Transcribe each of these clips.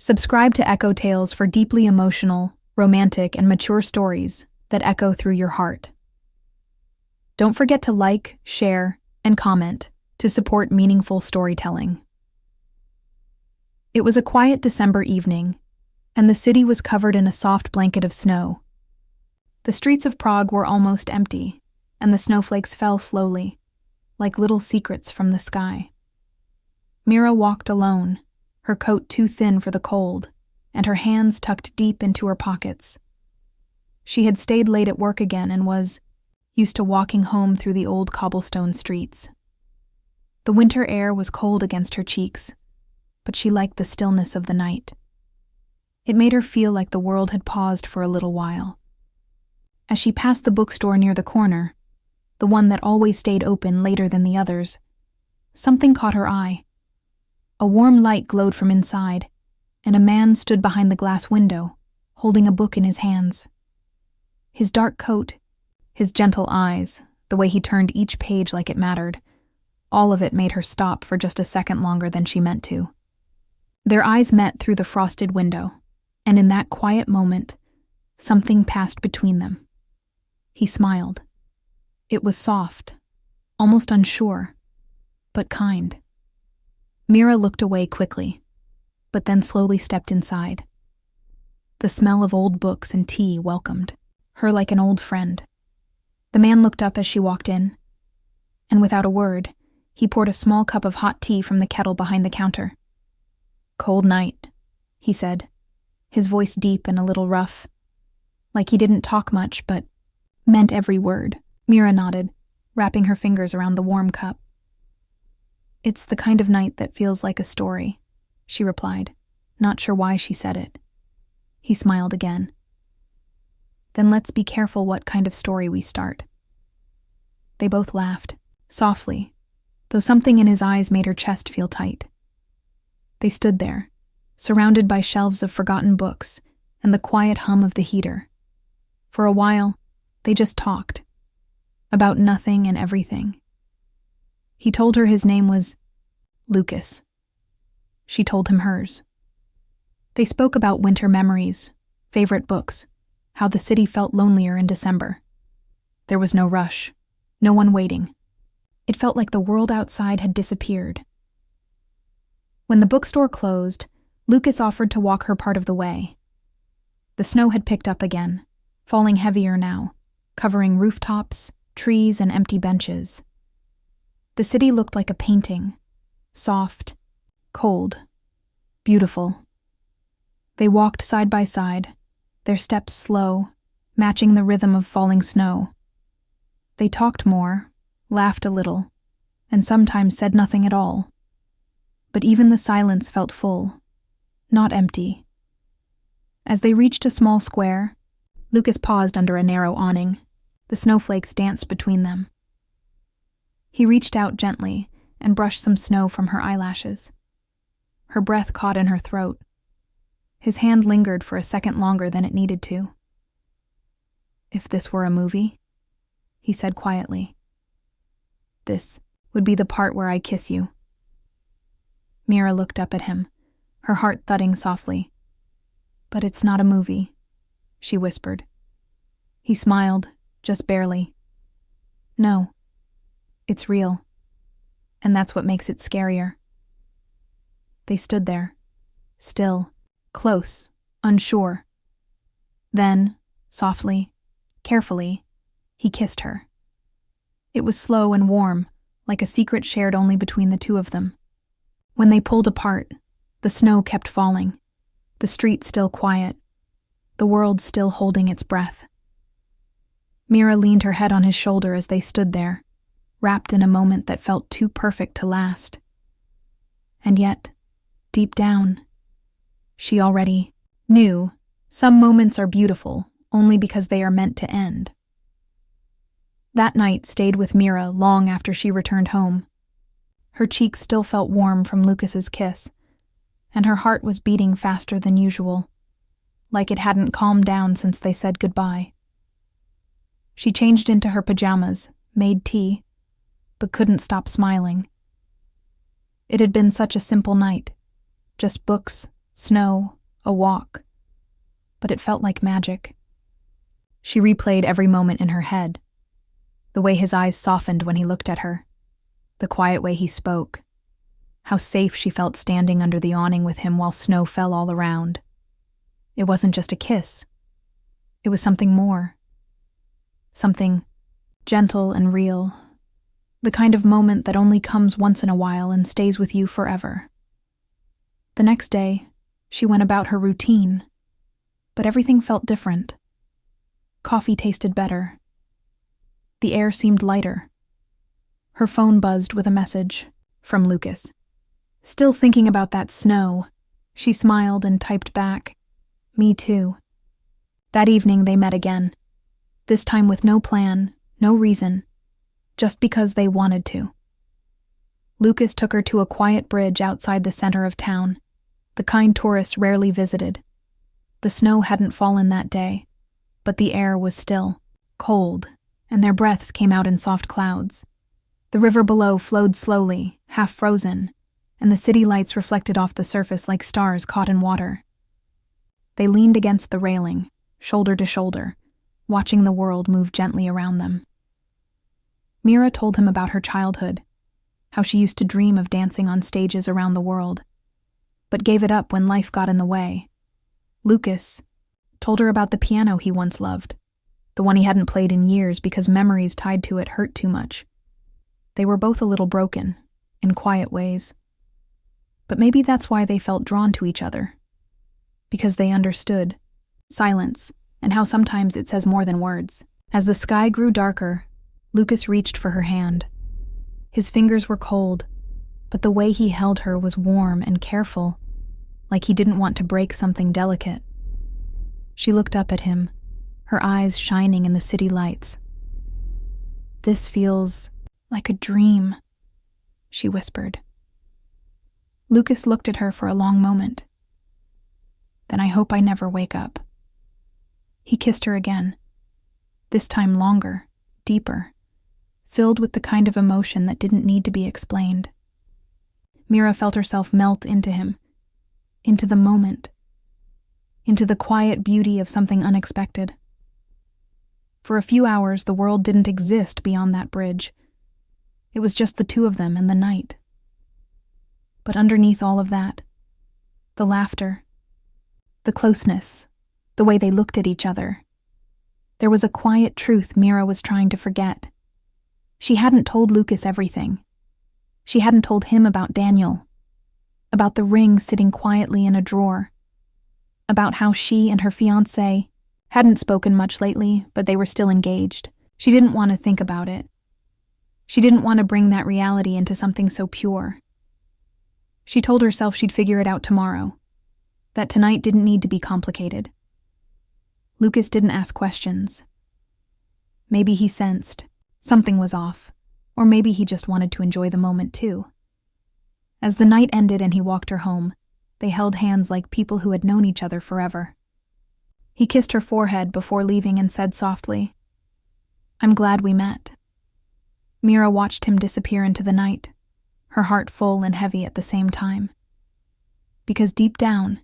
Subscribe to Echo Tales for deeply emotional, romantic, and mature stories that echo through your heart. Don't forget to like, share, and comment to support meaningful storytelling. It was a quiet December evening, and the city was covered in a soft blanket of snow. The streets of Prague were almost empty, and the snowflakes fell slowly, like little secrets from the sky. Mira walked alone, her coat too thin for the cold, and her hands tucked deep into her pockets. She had stayed late at work again and was used to walking home through the old cobblestone streets. The winter air was cold against her cheeks, but she liked the stillness of the night. It made her feel like the world had paused for a little while. As she passed the bookstore near the corner, the one that always stayed open later than the others, something caught her eye. A warm light glowed from inside, and a man stood behind the glass window, holding a book in his hands. His dark coat, his gentle eyes, the way he turned each page like it mattered, all of it made her stop for just a second longer than she meant to. Their eyes met through the frosted window, and in that quiet moment, something passed between them. He smiled. It was soft, almost unsure, but kind. Mira looked away quickly, but then slowly stepped inside. The smell of old books and tea welcomed her like an old friend. The man looked up as she walked in, and without a word, he poured a small cup of hot tea from the kettle behind the counter. "Cold night," he said, his voice deep and a little rough, like he didn't talk much but meant every word. Mira nodded, wrapping her fingers around the warm cup. "It's the kind of night that feels like a story," she replied, not sure why she said it. He smiled again. "Then let's be careful what kind of story we start." They both laughed, softly, though something in his eyes made her chest feel tight. They stood there, surrounded by shelves of forgotten books and the quiet hum of the heater. For a while, they just talked, about nothing and everything. He told her his name was Lucas. She told him hers. They spoke about winter memories, favorite books, how the city felt lonelier in December. There was no rush, no one waiting. It felt like the world outside had disappeared. When the bookstore closed, Lucas offered to walk her part of the way. The snow had picked up again, falling heavier now, covering rooftops, trees, and empty benches. The city looked like a painting, soft, cold, beautiful. They walked side by side, their steps slow, matching the rhythm of falling snow. They talked more, laughed a little, and sometimes said nothing at all. But even the silence felt full, not empty. As they reached a small square, Lucas paused under a narrow awning. The snowflakes danced between them. He reached out gently and brushed some snow from her eyelashes. Her breath caught in her throat. His hand lingered for a second longer than it needed to. "If this were a movie," he said quietly, "this would be the part where I kiss you." Mira looked up at him, her heart thudding softly. "But it's not a movie," she whispered. He smiled, just barely. "No. It's real, and that's what makes it scarier." They stood there, still, close, unsure. Then, softly, carefully, he kissed her. It was slow and warm, like a secret shared only between the two of them. When they pulled apart, the snow kept falling, the street still quiet, the world still holding its breath. Mira leaned her head on his shoulder as they stood there, wrapped in a moment that felt too perfect to last. And yet, deep down, she already knew some moments are beautiful only because they are meant to end. That night stayed with Mira long after she returned home. Her cheeks still felt warm from Lucas's kiss, and her heart was beating faster than usual, like it hadn't calmed down since they said goodbye. She changed into her pajamas, made tea, but couldn't stop smiling. It had been such a simple night, just books, Snow, a walk. But it felt like magic. She replayed every moment in her head. The way his eyes softened when he looked at her. The quiet way he spoke. How safe she felt standing under the awning with him while snow fell all around. It wasn't just a kiss. It was something more. Something gentle and real. The kind of moment that only comes once in a while and stays with you forever. The next day, she went about her routine, but everything felt different. Coffee tasted better. The air seemed lighter. Her phone buzzed with a message from Lucas. Still thinking about that snow, she smiled and typed back, "Me too." That evening they met again, this time with no plan, no reason, just because they wanted to. Lucas took her to a quiet bridge outside the center of town, the kind tourists rarely visited. The snow hadn't fallen that day, but the air was still, cold, and their breaths came out in soft clouds. The river below flowed slowly, half frozen, and the city lights reflected off the surface like stars caught in water. They leaned against the railing, shoulder to shoulder, watching the world move gently around them. Mira told him about her childhood, how she used to dream of dancing on stages around the world, but gave it up when life got in the way. Lucas told her about the piano he once loved, the one he hadn't played in years because memories tied to it hurt too much. They were both a little broken, in quiet ways. But maybe that's why they felt drawn to each other. Because they understood silence and how sometimes it says more than words. As the sky grew darker, Lucas reached for her hand. His fingers were cold, but the way he held her was warm and careful, like he didn't want to break something delicate. She looked up at him, her eyes shining in the city lights. "This feels like a dream," she whispered. Lucas looked at her for a long moment. "Then I hope I never wake up." He kissed her again, this time longer, deeper, filled with the kind of emotion that didn't need to be explained. Mira felt herself melt into him, into the moment, into the quiet beauty of something unexpected. For a few hours, the world didn't exist beyond that bridge. It was just the two of them and the night. But underneath all of that, the laughter, the closeness, the way they looked at each other, there was a quiet truth Mira was trying to forget. She hadn't told Lucas everything. She hadn't told him about Daniel, about the ring sitting quietly in a drawer, about how she and her fiancé hadn't spoken much lately, but they were still engaged. She didn't want to think about it. She didn't want to bring that reality into something so pure. She told herself she'd figure it out tomorrow, that tonight didn't need to be complicated. Lucas didn't ask questions. Maybe he sensed something was off, or maybe he just wanted to enjoy the moment too. As the night ended and he walked her home, they held hands like people who had known each other forever. He kissed her forehead before leaving and said softly, "I'm glad we met." Mira watched him disappear into the night, her heart full and heavy at the same time. Because deep down,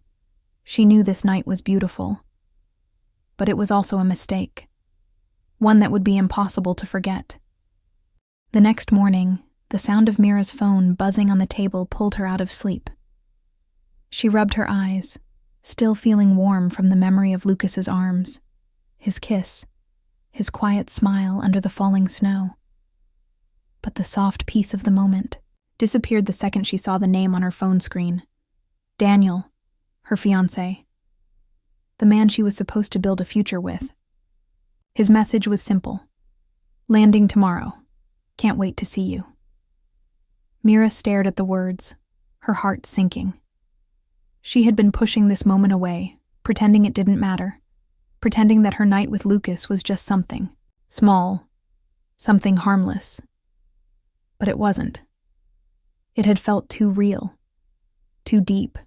she knew this night was beautiful. But it was also a mistake, one that would be impossible to forget. The next morning, the sound of Mira's phone buzzing on the table pulled her out of sleep. She rubbed her eyes, still feeling warm from the memory of Lucas's arms, his kiss, his quiet smile under the falling snow. But the soft peace of the moment disappeared the second she saw the name on her phone screen. Daniel, her fiancé. The man she was supposed to build a future with. His message was simple. "Landing tomorrow. Can't wait to see you." Mira stared at the words, her heart sinking. She had been pushing this moment away, pretending it didn't matter, pretending that her night with Lucas was just something small, something harmless. But it wasn't. It had felt too real, too deep.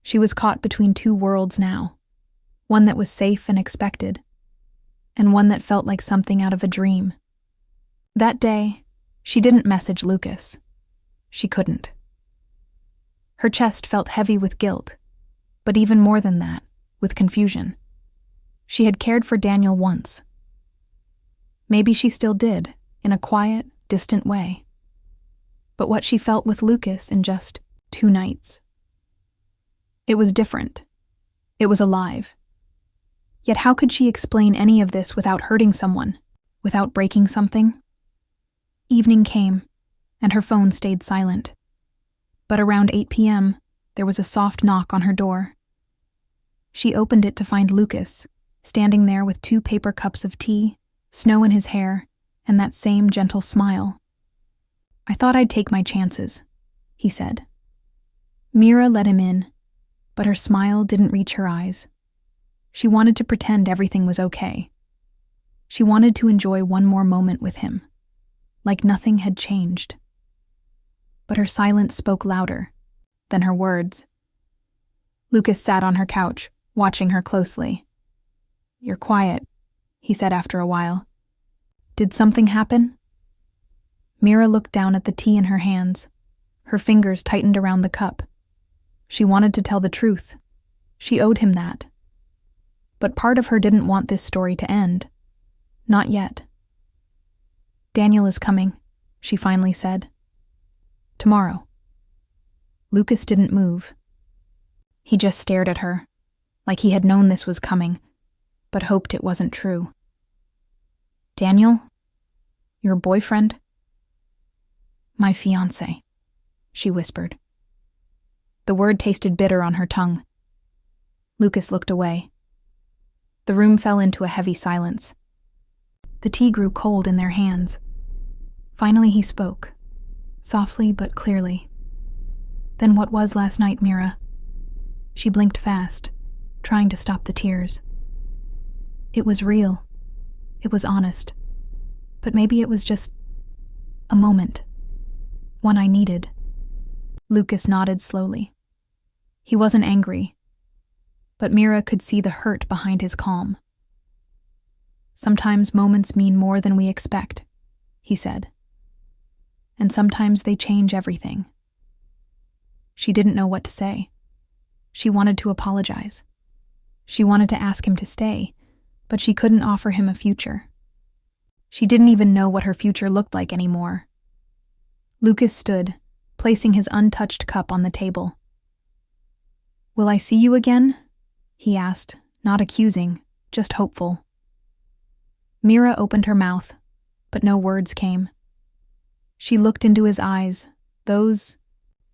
She was caught between two worlds now, one that was safe and expected, and one that felt like something out of a dream. That day, she didn't message Lucas. She couldn't. Her chest felt heavy with guilt, but even more than that, with confusion. She had cared for Daniel once. Maybe she still did, in a quiet, distant way. But what she felt with Lucas in just 2 nights. It was different. It was alive. Yet how could she explain any of this without hurting someone, without breaking something? Evening came, and her phone stayed silent. But around 8 p.m., there was a soft knock on her door. She opened it to find Lucas, standing there with 2 paper cups of tea, snow in his hair, and that same gentle smile. "I thought I'd take my chances," he said. Mira let him in, but her smile didn't reach her eyes. She wanted to pretend everything was okay. She wanted to enjoy one more moment with him, like nothing had changed. But her silence spoke louder than her words. Lucas sat on her couch, watching her closely. "You're quiet," he said after a while. "Did something happen?" Mira looked down at the tea in her hands. Her fingers tightened around the cup. She wanted to tell the truth. She owed him that. But part of her didn't want this story to end. Not yet. "Daniel is coming," she finally said. "Tomorrow." Lucas didn't move. He just stared at her, like he had known this was coming, but hoped it wasn't true. "Daniel? Your boyfriend?" "My fiancé," she whispered. The word tasted bitter on her tongue. Lucas looked away. The room fell into a heavy silence. The tea grew cold in their hands. Finally he spoke, softly but clearly. "Then what was last night, Mira?" She blinked fast, trying to stop the tears. "It was real. It was honest. But maybe it was just a moment. One I needed." Lucas nodded slowly. He wasn't angry, but Mira could see the hurt behind his calm. "Sometimes moments mean more than we expect," he said. "And sometimes they change everything." She didn't know what to say. She wanted to apologize. She wanted to ask him to stay, but she couldn't offer him a future. She didn't even know what her future looked like anymore. Lucas stood, placing his untouched cup on the table. "Will I see you again?" he asked, not accusing, just hopeful. Mira opened her mouth, but no words came. She looked into his eyes, those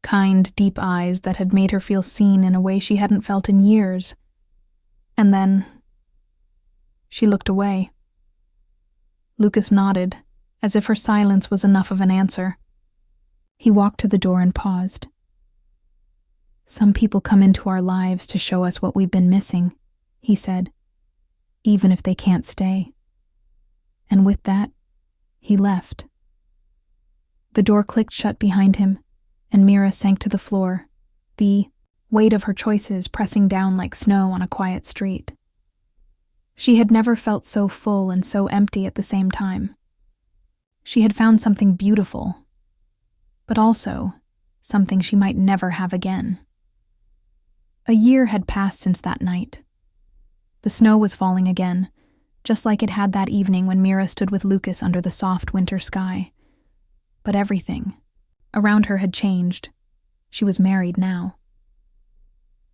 kind, deep eyes that had made her feel seen in a way she hadn't felt in years. And then she looked away. Lucas nodded, as if her silence was enough of an answer. He walked to the door and paused. "Some people come into our lives to show us what we've been missing," he said, "even if they can't stay." And with that, he left. The door clicked shut behind him, and Mira sank to the floor, the weight of her choices pressing down like snow on a quiet street. She had never felt so full and so empty at the same time. She had found something beautiful, but also something she might never have again. A year had passed since that night. The snow was falling again, just like it had that evening when Mira stood with Lucas under the soft winter sky. But everything around her had changed. She was married now.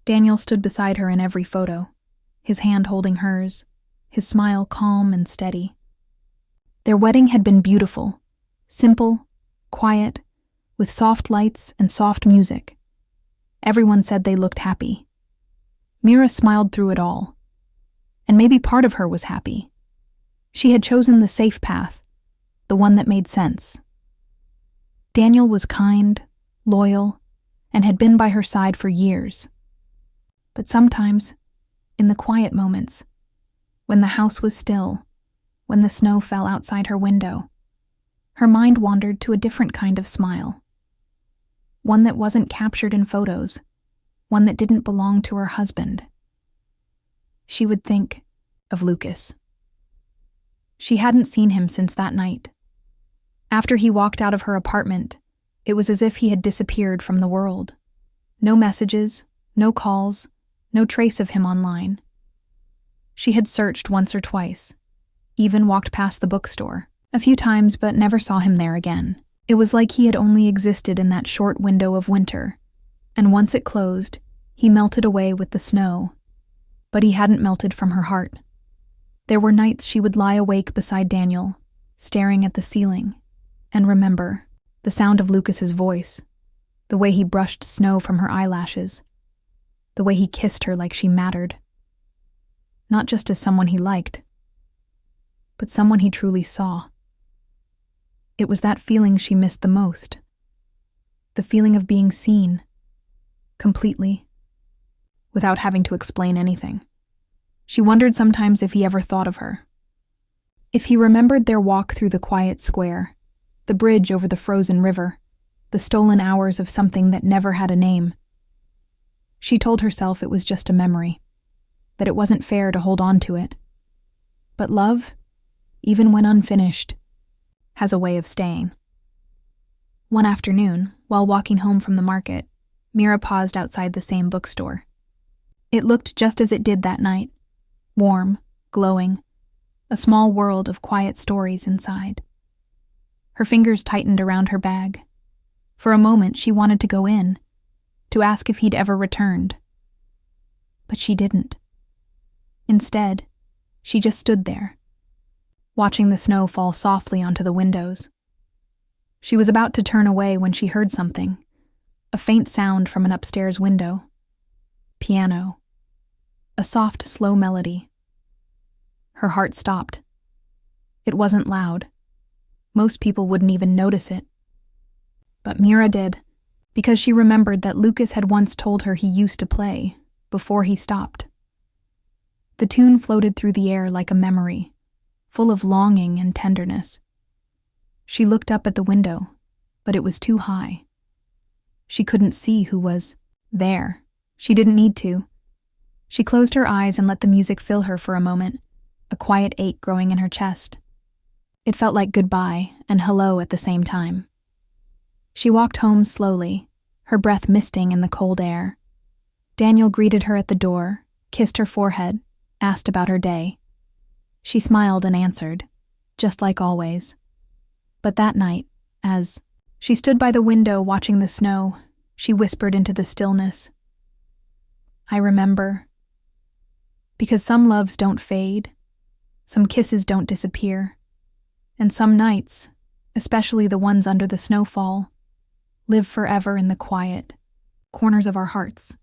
Daniel stood beside her in every photo, his hand holding hers, his smile calm and steady. Their wedding had been beautiful, simple, quiet, with soft lights and soft music. Everyone said they looked happy. Mira smiled through it all. And maybe part of her was happy. She had chosen the safe path, the one that made sense. Daniel was kind, loyal, and had been by her side for years. But sometimes, in the quiet moments, when the house was still, when the snow fell outside her window, her mind wandered to a different kind of smile. One that wasn't captured in photos, one that didn't belong to her husband. She would think of Lucas. She hadn't seen him since that night. After he walked out of her apartment, it was as if he had disappeared from the world. No messages, no calls, no trace of him online. She had searched once or twice, even walked past the bookstore a few times, but never saw him there again. It was like he had only existed in that short window of winter, and once it closed, he melted away with the snow. But he hadn't melted from her heart. There were nights she would lie awake beside Daniel, staring at the ceiling, and remember the sound of Lucas's voice, the way he brushed snow from her eyelashes, the way he kissed her like she mattered. Not just as someone he liked, but someone he truly saw. It was that feeling she missed the most. The feeling of being seen, completely, without having to explain anything. She wondered sometimes if he ever thought of her. If he remembered their walk through the quiet square, the bridge over the frozen river, the stolen hours of something that never had a name. She told herself it was just a memory, that it wasn't fair to hold on to it. But love, even when unfinished, has a way of staying. One afternoon, while walking home from the market, Mira paused outside the same bookstore. It looked just as it did that night, warm, glowing, a small world of quiet stories inside. Her fingers tightened around her bag. For a moment, she wanted to go in, to ask if he'd ever returned. But she didn't. Instead, she just stood there, watching the snow fall softly onto the windows. She was about to turn away when she heard something, a faint sound from an upstairs window. Piano. A soft, slow melody. Her heart stopped. It wasn't loud. Most people wouldn't even notice it. But Mira did, because she remembered that Lucas had once told her he used to play, before he stopped. The tune floated through the air like a memory, full of longing and tenderness. She looked up at the window, but it was too high. She couldn't see who was there. She didn't need to. She closed her eyes and let the music fill her for a moment, a quiet ache growing in her chest. It felt like goodbye and hello at the same time. She walked home slowly, her breath misting in the cold air. Daniel greeted her at the door, kissed her forehead, asked about her day. She smiled and answered, just like always. But that night, as she stood by the window watching the snow, she whispered into the stillness, "I remember." Because some loves don't fade, some kisses don't disappear, and some nights, especially the ones under the snowfall, live forever in the quiet corners of our hearts.